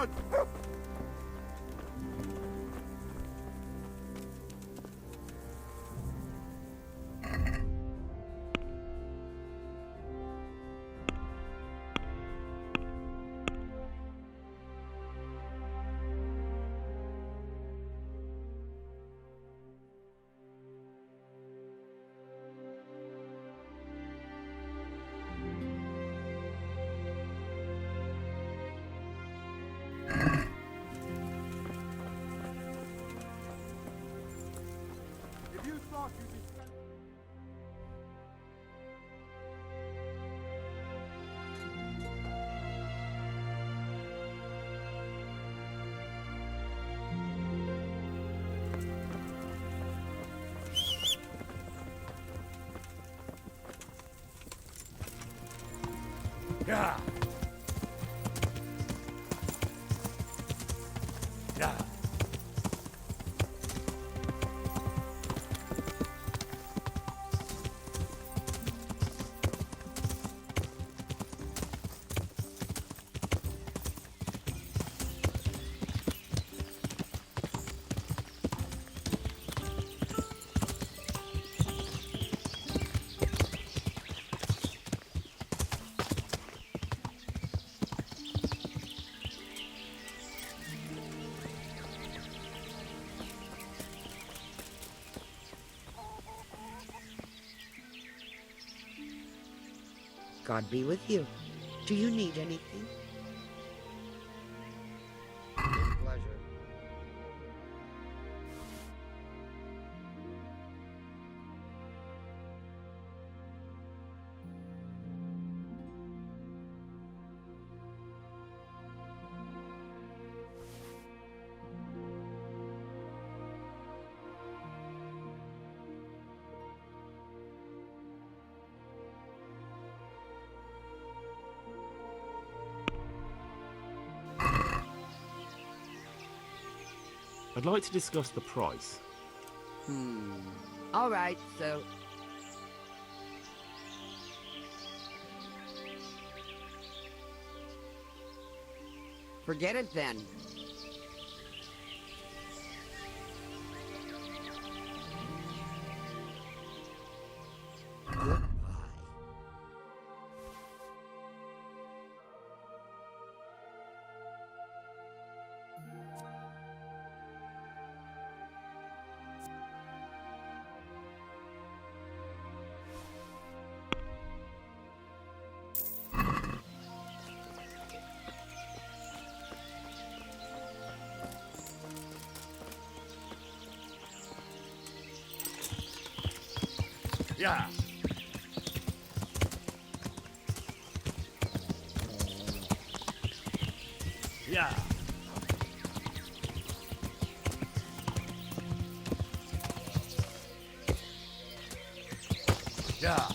Run! If you thought you'd be spent... Yeah. Yeah. God be with you. Do you need anything? With pleasure. I'd like to discuss the price. All right, so... Forget it then. Goodbye. Yeah. Yeah. Yeah.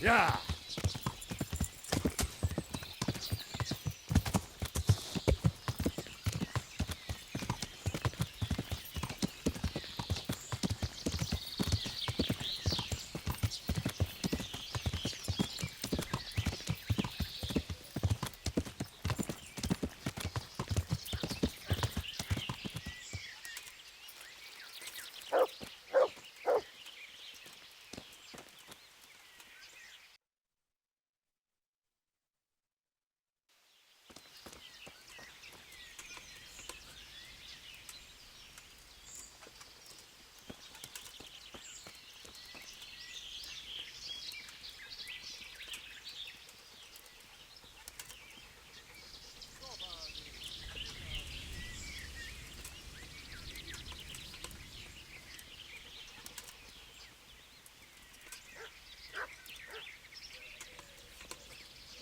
Yeah.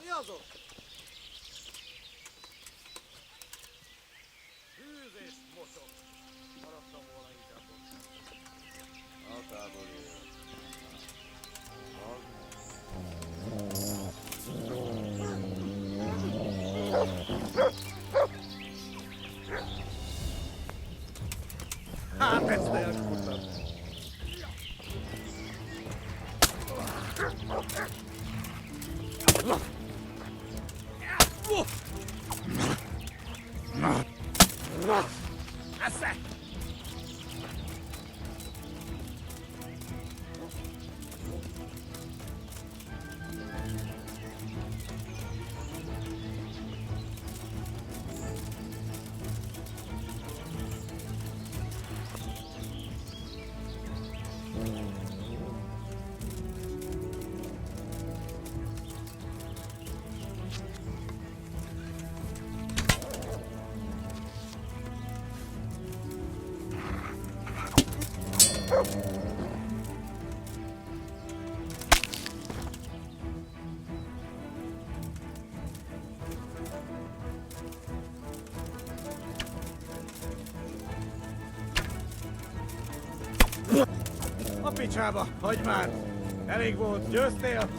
Miozo! Hűvés mocsok! Maradtam volna inkább ott. A táborért. Hát ezt ne elkuttam! That's it. A picsába, hagyd már! Elég volt, győztél?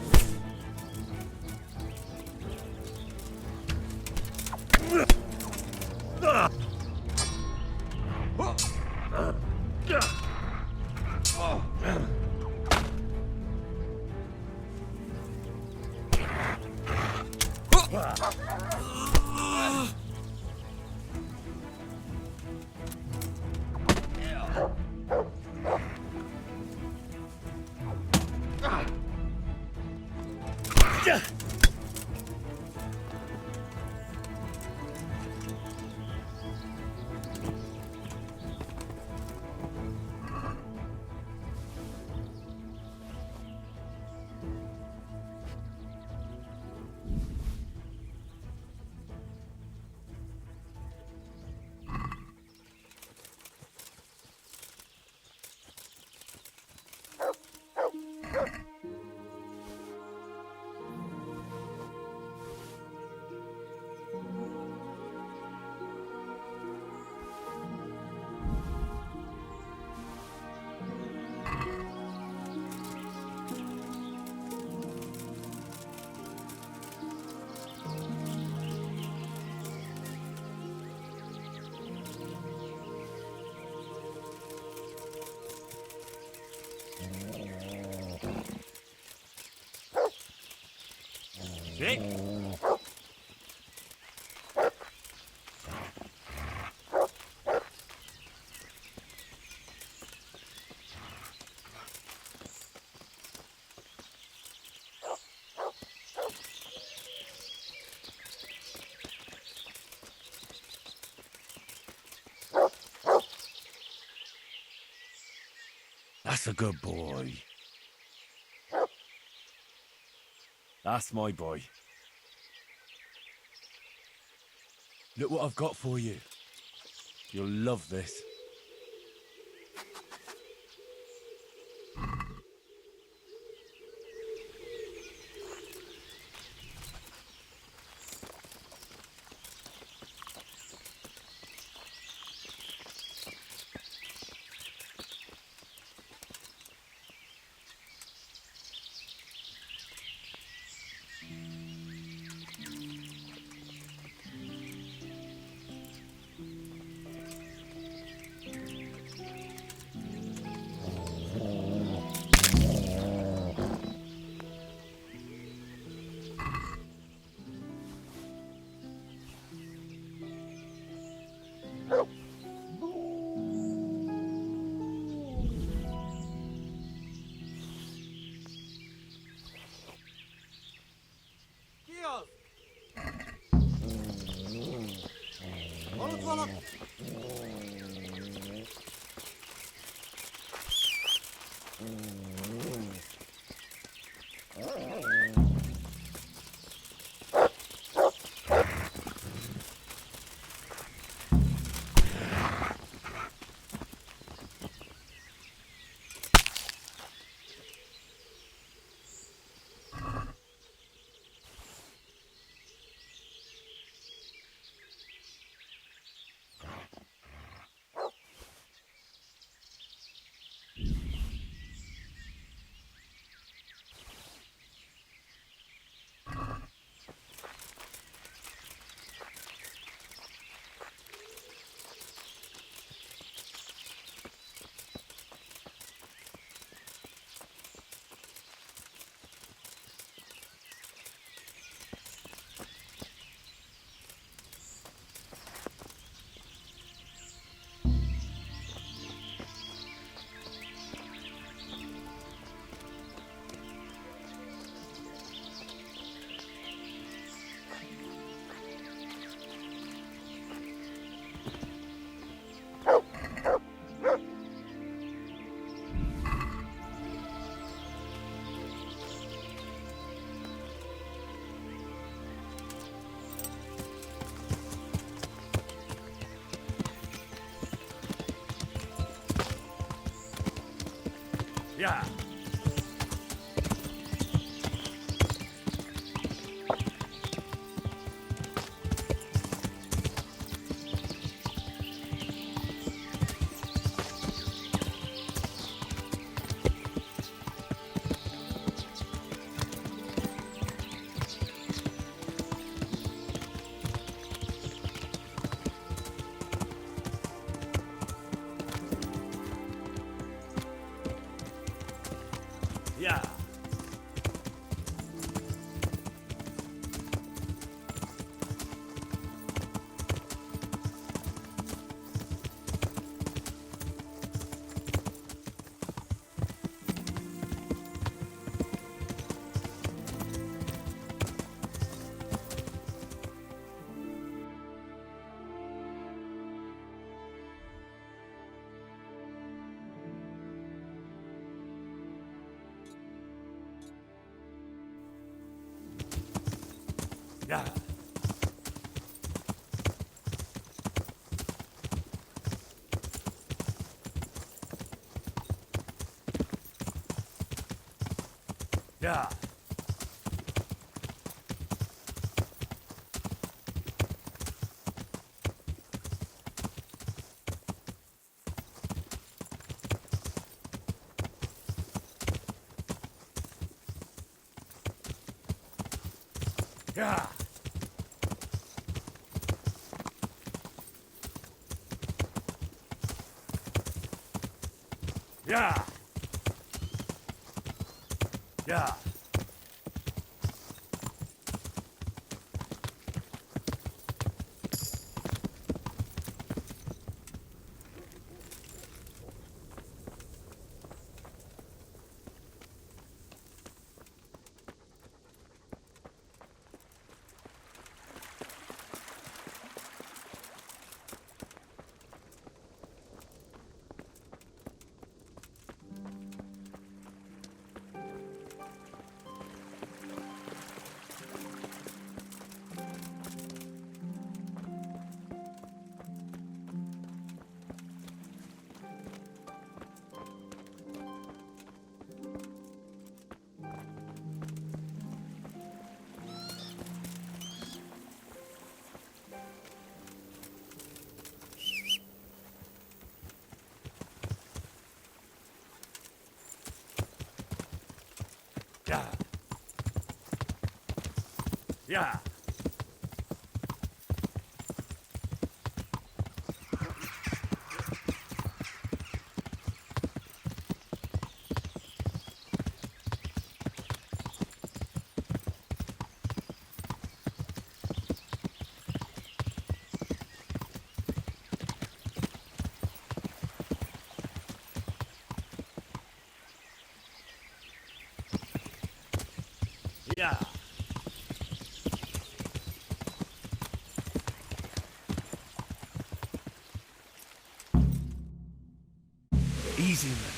Jake? That's a good boy. That's my boy. Look what I've got for you. You'll love this. Ki az? Van ott valaki? Yeah. Yeah. Yeah. Yeah. Yeah. Yeah. Yeah. Yeah. Yeah. Yeah. Easy, man.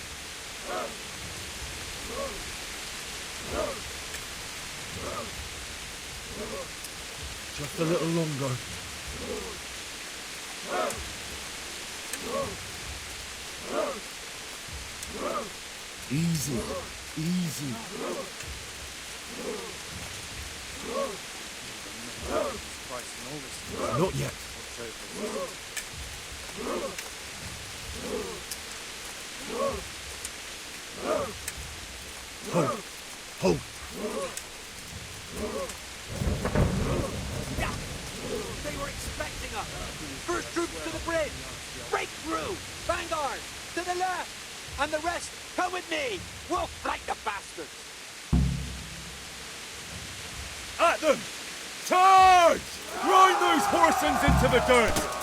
Just a little longer. Easy, easy. Not yet. Hold, hold. They were expecting us! First troops to the bridge! Break through! Vanguard! To the left! And the rest, come with me! We'll flank the bastards! At them! Charge! Grind those horsens into the dirt!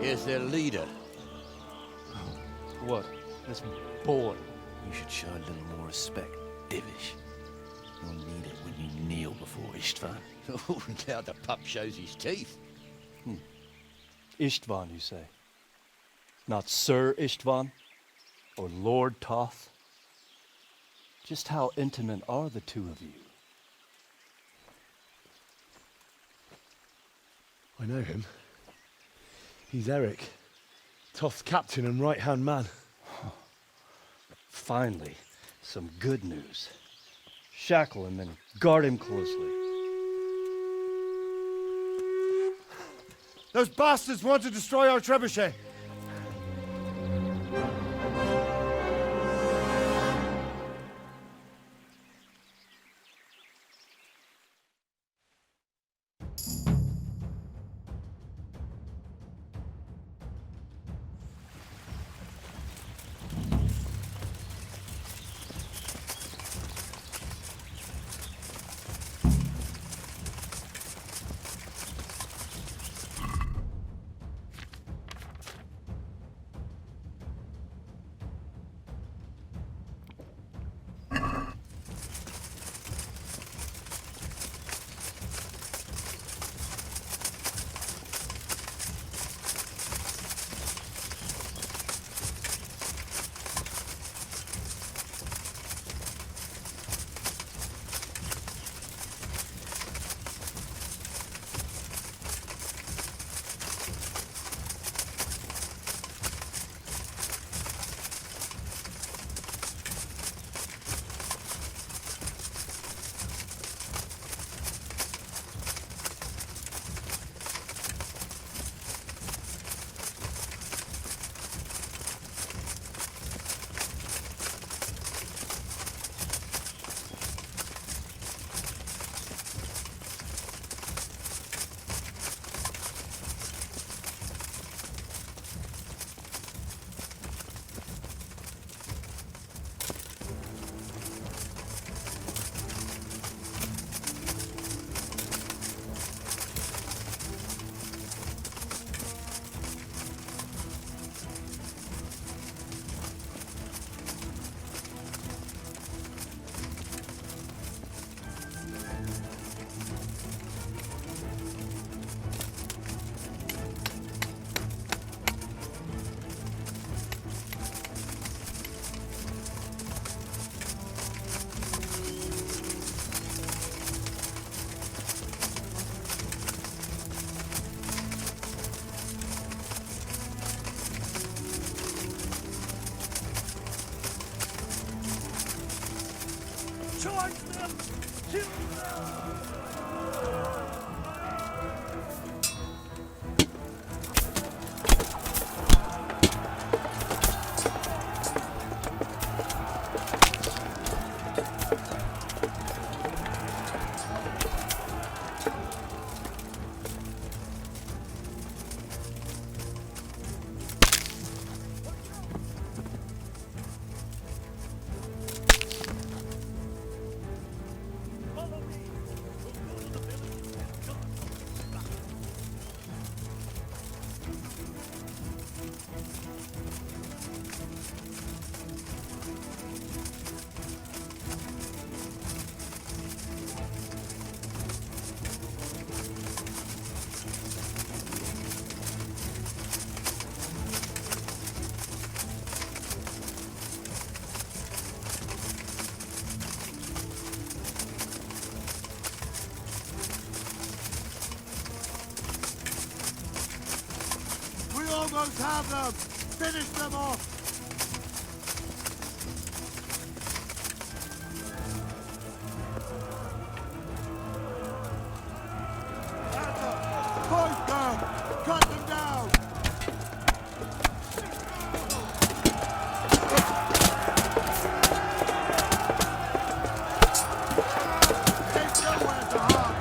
Here's their leader. What? This boy? You should show a little more respect, Divish. You'll need it when you kneel before Istvan. Oh, now the pup shows his teeth. Istvan, you say? Not Sir Istvan? Or Lord Toth? Just how intimate are the two of you? I know him. He's Eric, Toth's captain and right-hand man. Finally, some good news. Shackle him and guard him closely. Those bastards want to destroy our trebuchet. Charge them! Kill them! Almost have them! Finish them off! Hands up! Fight them! Cut them down! There's nowhere to hide!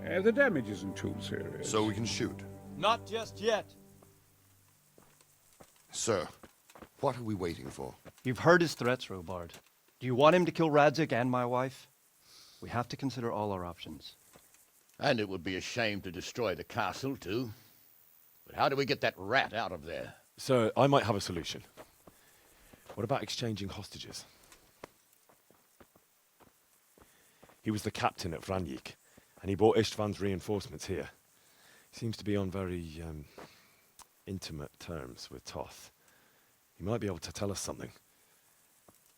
The damage isn't too serious. So we can shoot. Not just yet. Sir, what are we waiting for? You've heard his threats, Robard. Do you want him to kill Radzig and my wife? We have to consider all our options. And it would be a shame to destroy the castle, too. But how do we get that rat out of there? Sir, I might have a solution. What about exchanging hostages? He was the captain at Vranjik, and he brought Istvan's reinforcements here. He seems to be on very, intimate terms with Toth. He might be able to tell us something.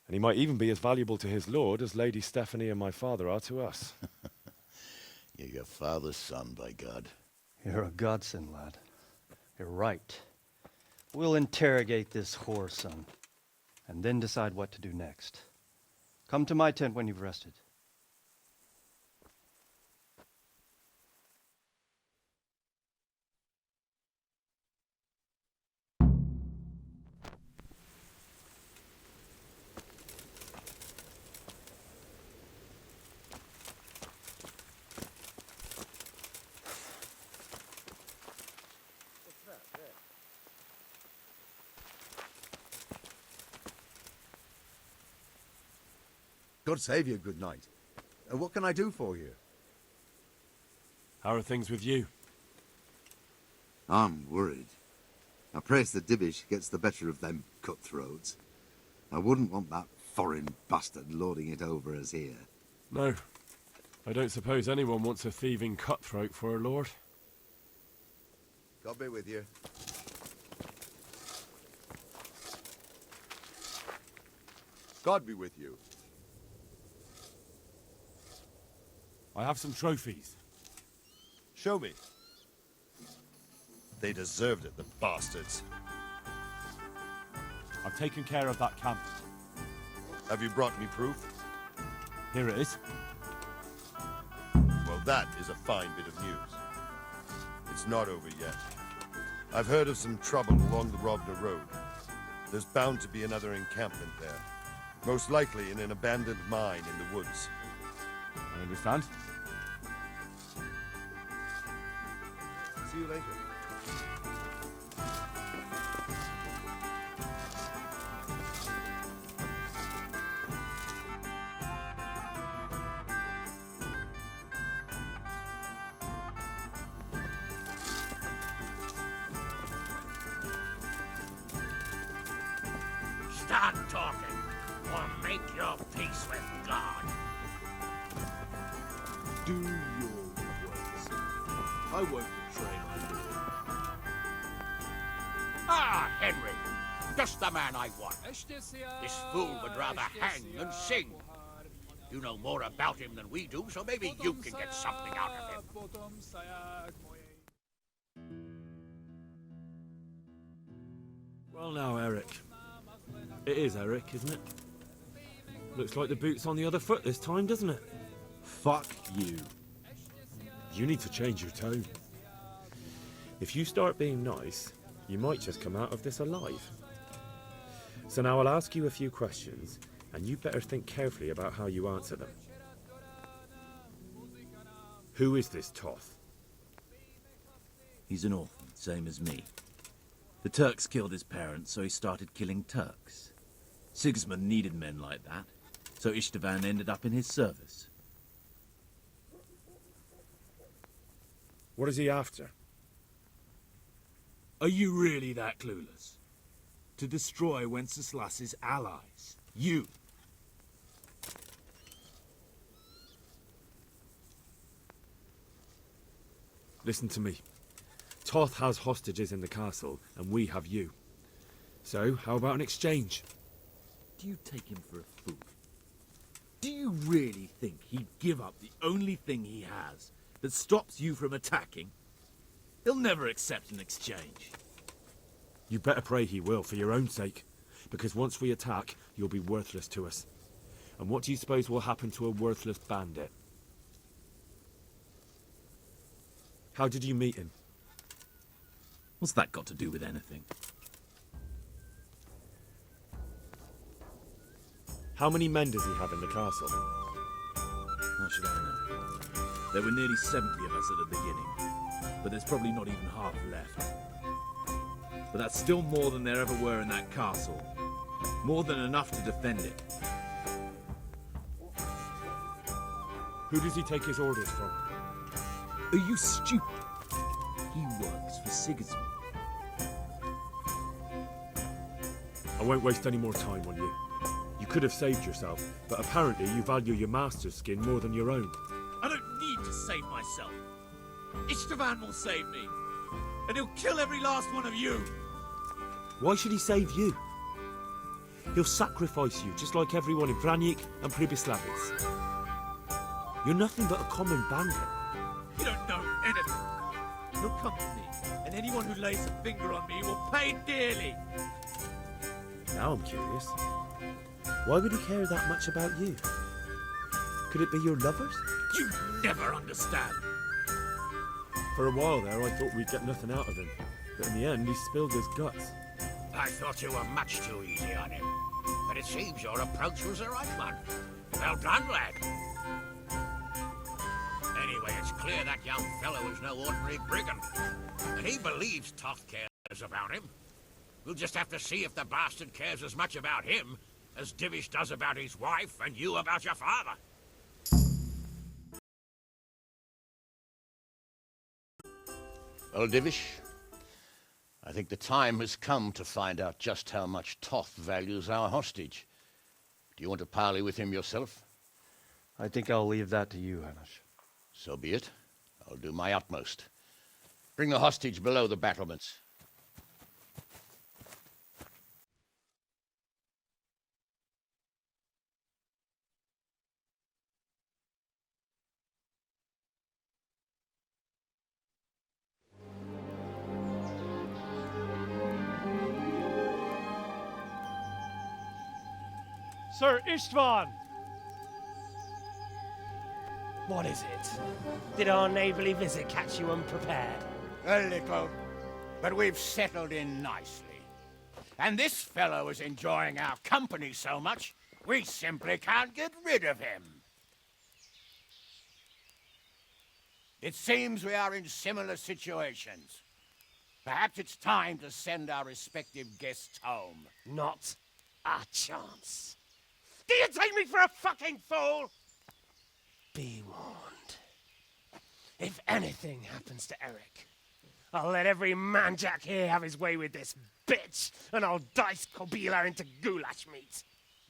And he might even be as valuable to his lord as Lady Stephanie and my father are to us. You're your father's son, by God. You're a godsend, lad. You're right. We'll interrogate this whore son, and then decide what to do next. Come to my tent when you've rested. God save you, good night. What can I do for you? How are things with you? I'm worried. I praise the Divish gets the better of them cutthroats. I wouldn't want that foreign bastard lording it over us here. No. I don't suppose anyone wants a thieving cutthroat for a lord. God be with you. God be with you. I have some trophies. Show me. They deserved it, the bastards. I've taken care of that camp. Have you brought me proof? Here it is. Well, that is a fine bit of news. It's not over yet. I've heard of some trouble along the Rovna Road. There's bound to be another encampment there. Most likely in an abandoned mine in the woods. I understand. See you later. Start talking, or make your peace with God. Do your words. I won't betray my lord. Ah, Henry! Just the man I want. This fool would rather hang than sing. You know more about him than we do, so maybe you can get something out of him. Well now, Eric. It is Eric, isn't it? Looks like the boot's on the other foot this time, doesn't it? Fuck you. You need to change your tone. If you start being nice, you might just come out of this alive. So now I'll ask you a few questions, and you better think carefully about how you answer them. Who is this Toth? He's an orphan, same as me. The Turks killed his parents, so he started killing Turks. Sigismund needed men like that, so Istvan ended up in his service. What is he after? Are you really that clueless? To destroy Wenceslas's allies. You. Listen to me. Toth has hostages in the castle, and we have you. So, how about an exchange? Do you take him for a fool? Do you really think he'd give up the only thing he has that stops you from attacking? He'll never accept an exchange. You better pray he will, for your own sake. Because once we attack, you'll be worthless to us. And what do you suppose will happen to a worthless bandit? How did you meet him? What's that got to do with anything? How many men does he have in the castle? How should I know? There were nearly 70 of us at the beginning, but there's probably not even half left. But that's still more than there ever were in that castle. More than enough to defend it. Who does he take his orders from? Are you stupid? He works for Sigismund. I won't waste any more time on you. You could have saved yourself, but apparently you value your master's skin more than your own. I don't need to save myself. Istvan will save me. And he'll kill every last one of you. Why should he save you? He'll sacrifice you, just like everyone in Vranyik and Pribyslavitz. You're nothing but a common bandit. You don't know anything. He'll come to me, and anyone who lays a finger on me will pay dearly. Now I'm curious. Why would he care that much about you? Could it be your lovers? You never understand. For a while there, I thought we'd get nothing out of him. But in the end, he spilled his guts. I thought you were much too easy on him. But it seems your approach was the right one. Well done, lad. Anyway, it's clear that young fellow is no ordinary brigand. And he believes Toth cares about him. We'll just have to see if the bastard cares as much about him as Divish does about his wife and you about your father. Well, Divish, I think the time has come to find out just how much Toth values our hostage. Do you want to parley with him yourself? I think I'll leave that to you, Hamish. So be it. I'll do my utmost. Bring the hostage below the battlements. Sir Istvan! What is it? Did our neighborly visit catch you unprepared? A little, but we've settled in nicely. And this fellow is enjoying our company so much, we simply can't get rid of him. It seems we are in similar situations. Perhaps it's time to send our respective guests home. Not a chance. Do you take me for a fucking fool? Be warned. If anything happens to Eric, I'll let every manjack here have his way with this bitch, and I'll dice Kobila into goulash meat.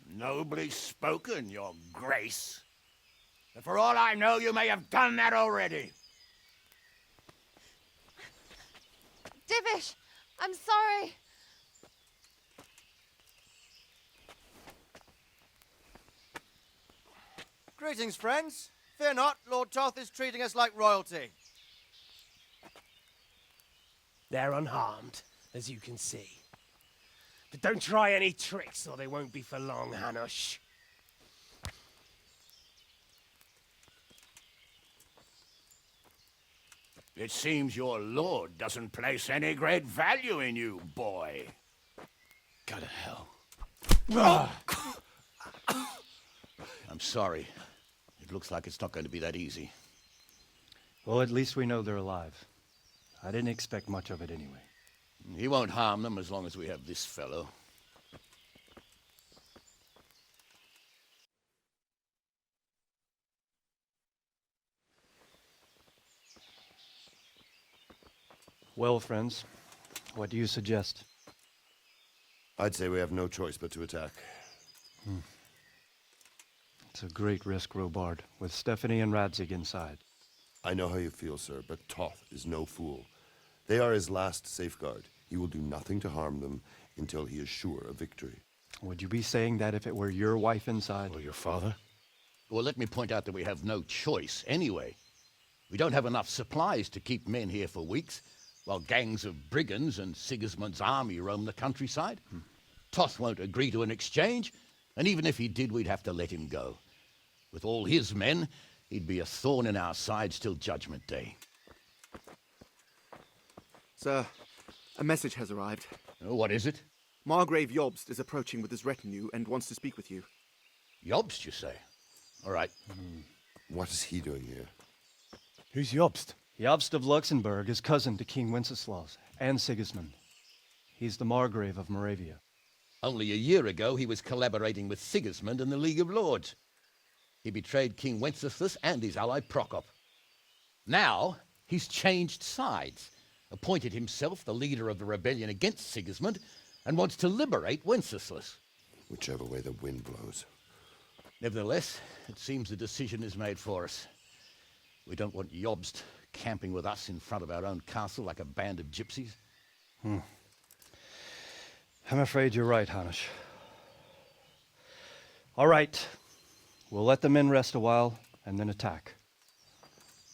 Nobly spoken, your grace. But for all I know, you may have done that already. Divish, I'm sorry. Greetings, friends. Fear not, Lord Toth is treating us like royalty. They're unharmed, as you can see. But don't try any tricks, or they won't be for long, Hanush. It seems your lord doesn't place any great value in you, boy. Go to hell. I'm sorry. It looks like it's not going to be that easy. Well, at least we know they're alive. I didn't expect much of it anyway. He won't harm them as long as we have this fellow. Well, friends, what do you suggest? I'd say we have no choice but to attack. It's a great risk, Robard, with Stephanie and Radzig inside. I know how you feel, sir, but Toth is no fool. They are his last safeguard. He will do nothing to harm them until he is sure of victory. Would you be saying that if it were your wife inside? Or your father? Well, let me point out that we have no choice anyway. We don't have enough supplies to keep men here for weeks, while gangs of brigands and Sigismund's army roam the countryside. Toth won't agree to an exchange, and even if he did, we'd have to let him go. With all his men, he'd be a thorn in our sides till Judgment Day. Sir, a message has arrived. Oh, what is it? Margrave Jobst is approaching with his retinue and wants to speak with you. Jobst, you say? All right. What is he doing here? Who's Jobst? Jobst of Luxembourg is cousin to King Wenceslaus and Sigismund. He's the Margrave of Moravia. Only a year ago, he was collaborating with Sigismund in the League of Lords. He betrayed King Wenceslas and his ally Prokop. Now, he's changed sides, appointed himself the leader of the rebellion against Sigismund, and wants to liberate Wenceslas. Whichever way the wind blows. Nevertheless, it seems the decision is made for us. We don't want Jobst camping with us in front of our own castle like a band of gypsies. I'm afraid you're right, Hanish. All right. We'll let the men rest a while and then attack.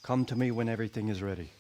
Come to me when everything is ready.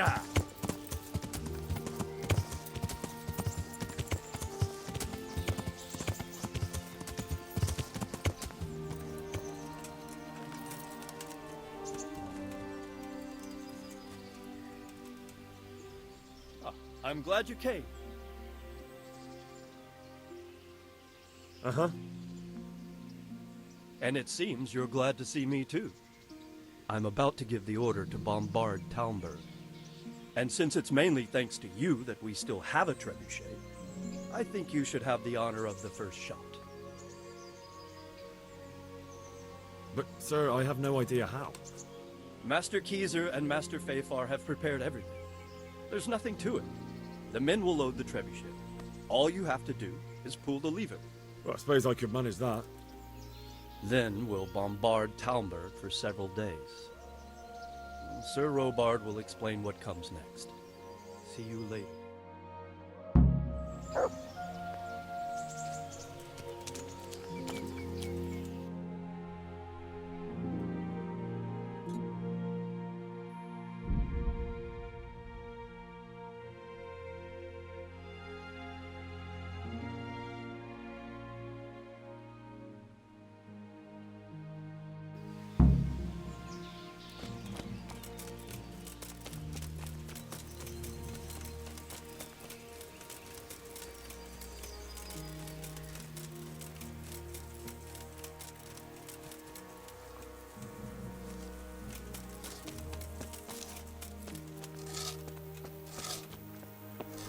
Yeah. I'm glad you came. Uh-huh. And it seems you're glad to see me too. I'm about to give the order to bombard Talmberg. And since it's mainly thanks to you that we still have a trebuchet, I think you should have the honor of the first shot. But, sir, I have no idea how. Master Keyser and Master Fafar have prepared everything. There's nothing to it. The men will load the trebuchet. All you have to do is pull the lever. Well, I suppose I could manage that. Then we'll bombard Talmberg for several days. Sir Robard will explain what comes next. See you later.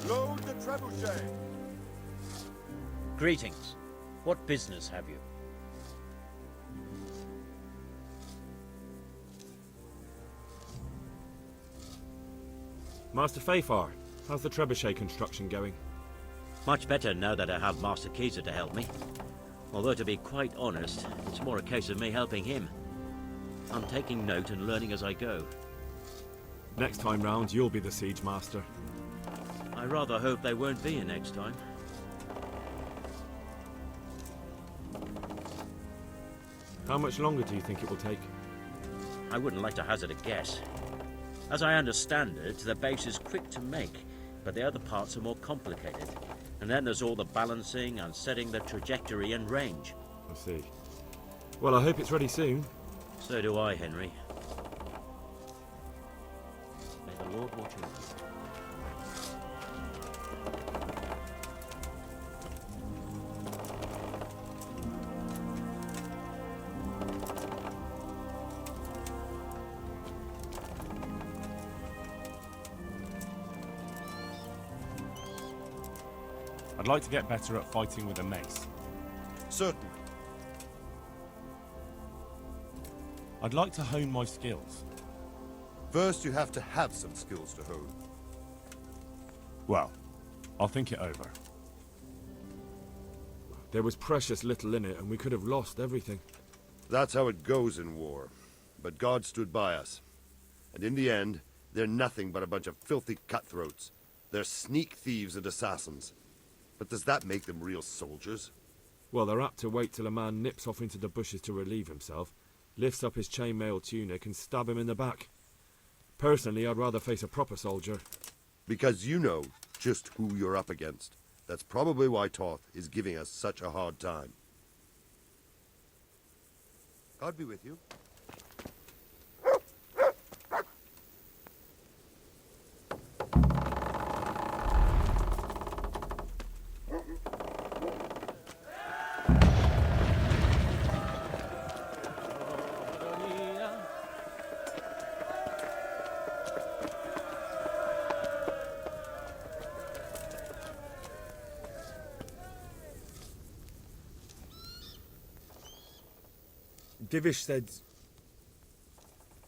Load the trebuchet! Greetings. What business have you? Master Fafar, how's the trebuchet construction going? Much better now that I have Master Keyser to help me. Although, to be quite honest, it's more a case of me helping him. I'm taking note and learning as I go. Next time round, you'll be the siege master. I rather hope they won't be here next time. How much longer do you think it will take? I wouldn't like to hazard a guess. As I understand it, the base is quick to make, but the other parts are more complicated. And then there's all the balancing and setting the trajectory and range. I see. Well, I hope it's ready soon. So do I, Henry. May the Lord watch over you. I'd like to get better at fighting with a mace. Certainly. I'd like to hone my skills. First, you have to have some skills to hone. Well, I'll think it over. There was precious little in it, and we could have lost everything. That's how it goes in war. But God stood by us. And in the end, they're nothing but a bunch of filthy cutthroats. They're sneak thieves and assassins. But does that make them real soldiers? Well, they're apt to wait till a man nips off into the bushes to relieve himself, lifts up his chainmail tunic and stab him in the back. Personally, I'd rather face a proper soldier. Because you know just who you're up against. That's probably why Toth is giving us such a hard time. God be with you. Divish said...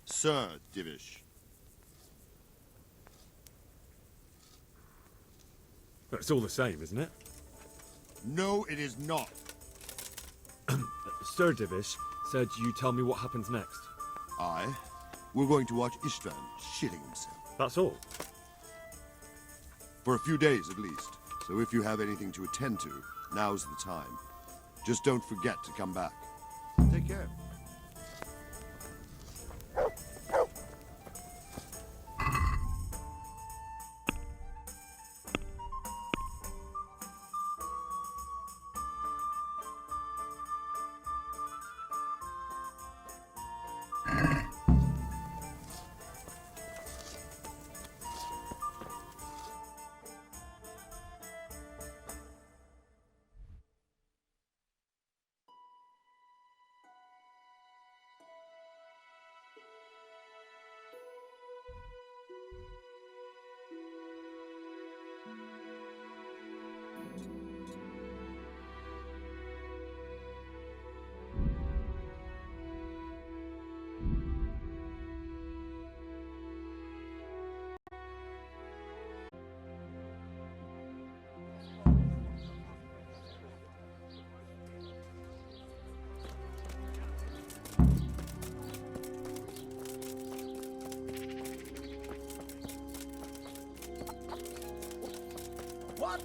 Sir Divish. It's all the same, isn't it? No, it is not. Sir Divish said you tell me what happens next. We're going to watch Istvan shitting himself. That's all? For a few days at least. So if you have anything to attend to, now's the time. Just don't forget to come back. Take care. What?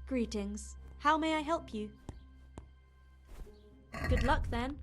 Greetings. How may I help you? Good luck then.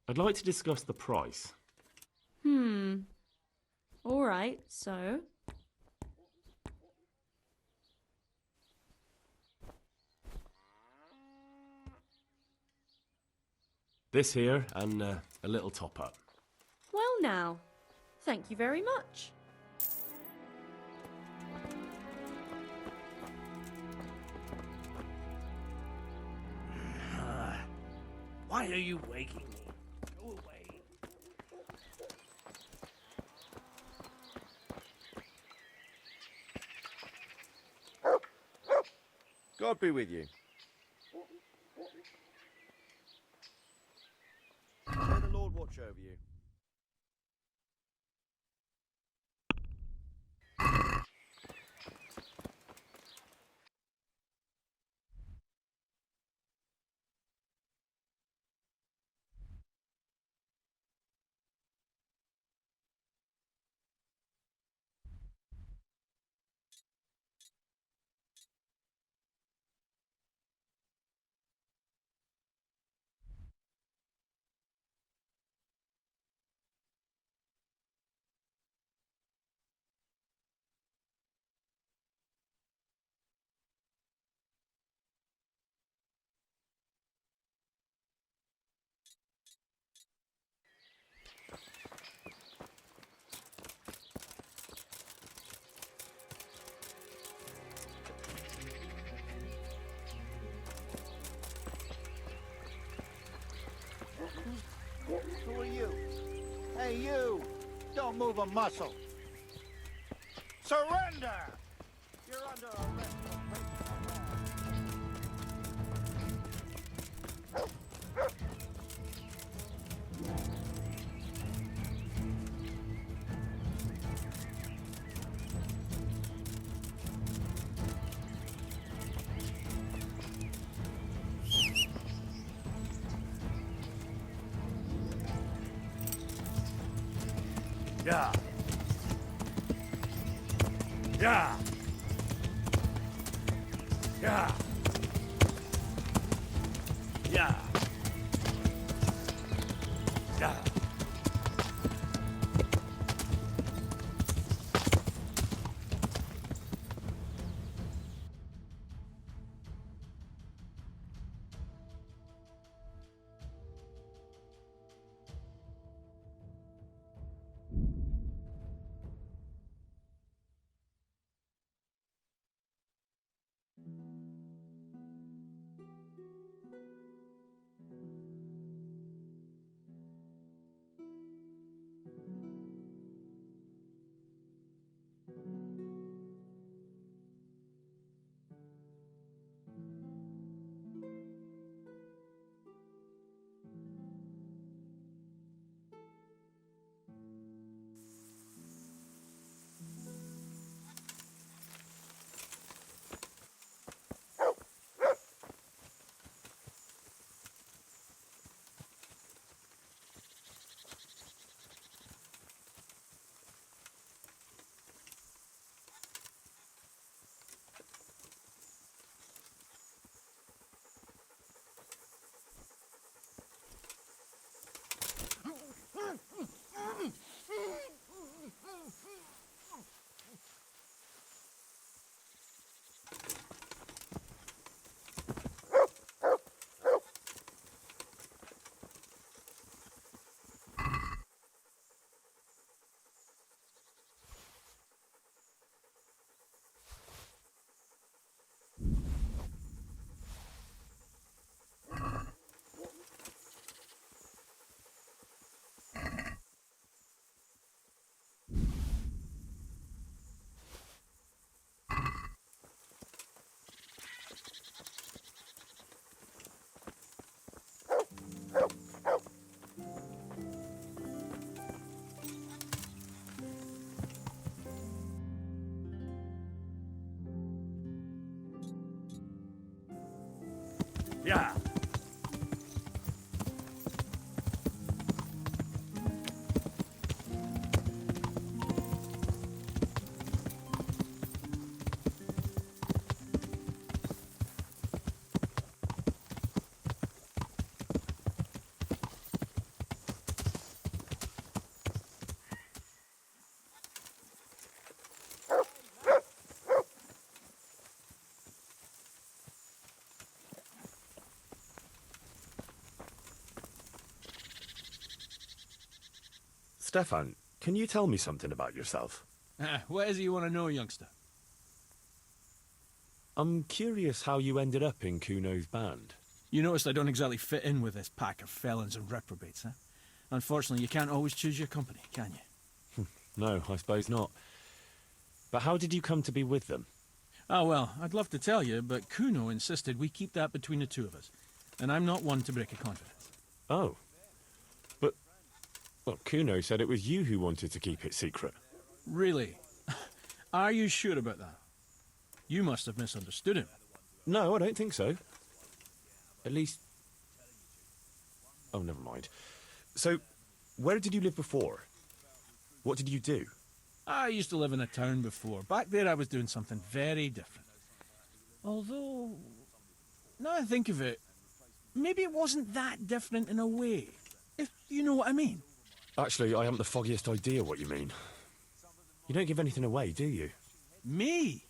I'd like to discuss the price. All right, so... This here and a little top up. Well now, thank you very much. Why are you waking me? Go away. God be with you. May the Lord watch over you. Who are you? Hey, you! Don't move a muscle. Surrender! You're under arrest for breaking Yeah. Yeah. Yeah. Yeah. Yeah. Yeah. Stefan, can you tell me something about yourself? What is it you want to know, youngster? I'm curious how you ended up in Kuno's band. You noticed I don't exactly fit in with this pack of felons and reprobates, huh? Unfortunately, you can't always choose your company, can you? No, I suppose not. But how did you come to be with them? Oh, well, I'd love to tell you, but Kuno insisted we keep that between the two of us. And I'm not one to break a confidence. Oh. But, well, Kuno said it was you who wanted to keep it secret. Really? Are you sure about that? You must have misunderstood him. No, I don't think so. At least... Oh, never mind. So, where did you live before? What did you do? I used to live in a town before. Back there I was doing something very different. Although, now I think of it, maybe it wasn't that different in a way. If you know what I mean. Actually, I haven't the foggiest idea what you mean. You don't give anything away, do you? Me?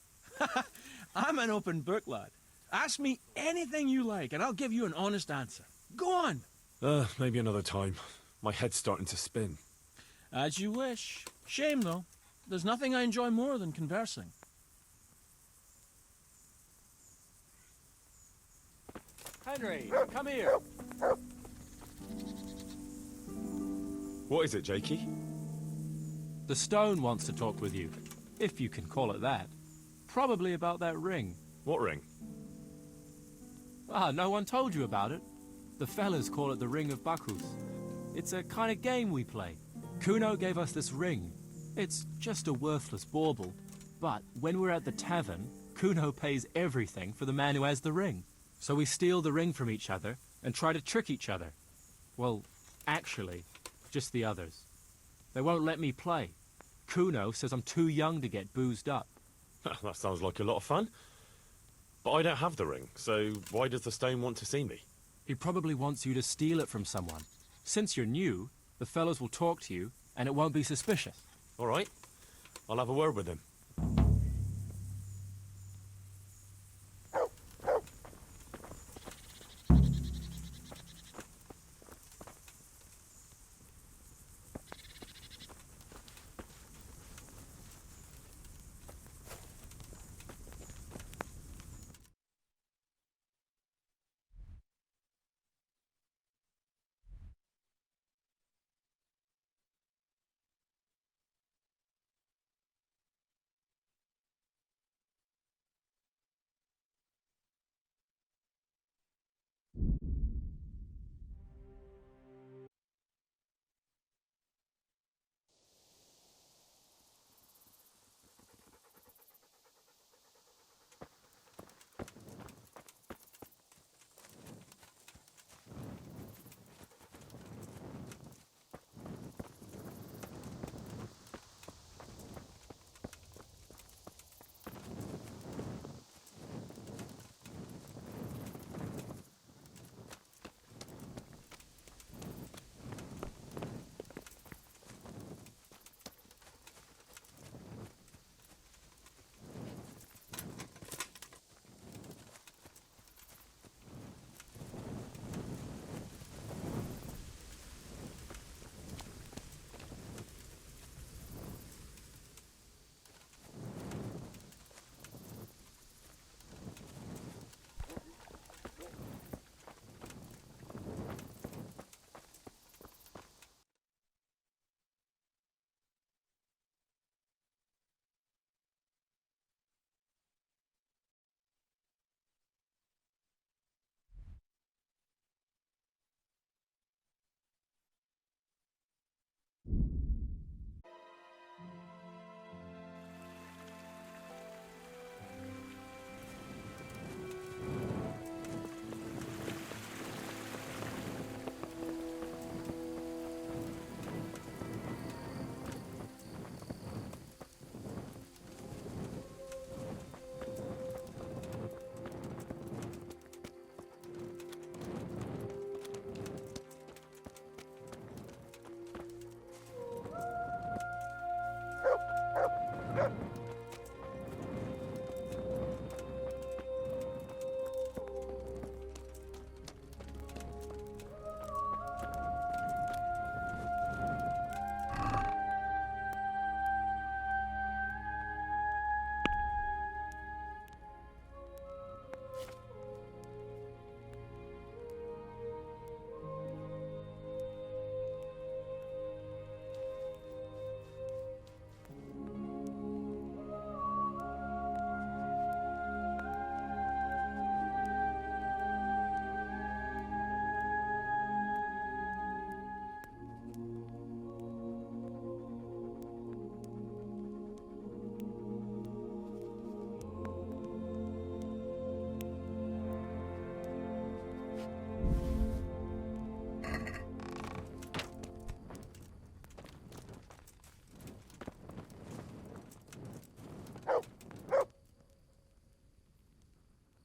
I'm an open book, lad. Ask me anything you like, and I'll give you an honest answer. Go on. Maybe another time. My head's starting to spin. As you wish. Shame, though. There's nothing I enjoy more than conversing. Henry, come here. What is it, Jakey? The stone wants to talk with you, if you can call it that. Probably about that ring. What ring? Ah, no one told you about it. The fellas call it the Ring of Bacchus. It's a kind of game we play. Kuno gave us this ring. It's just a worthless bauble. But when we're at the tavern, Kuno pays everything for the man who has the ring. So we steal the ring from each other and try to trick each other. Well, actually, just the others. They won't let me play. Kuno says I'm too young to get boozed up. That sounds like a lot of fun. But I don't have the ring, so why does the stone want to see me? He probably wants you to steal it from someone. Since you're new, the fellows will talk to you, and it won't be suspicious. All right. I'll have a word with him.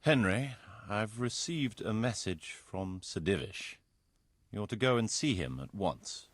Henry, I've received a message from Sir Divish. You're to go and see him at once.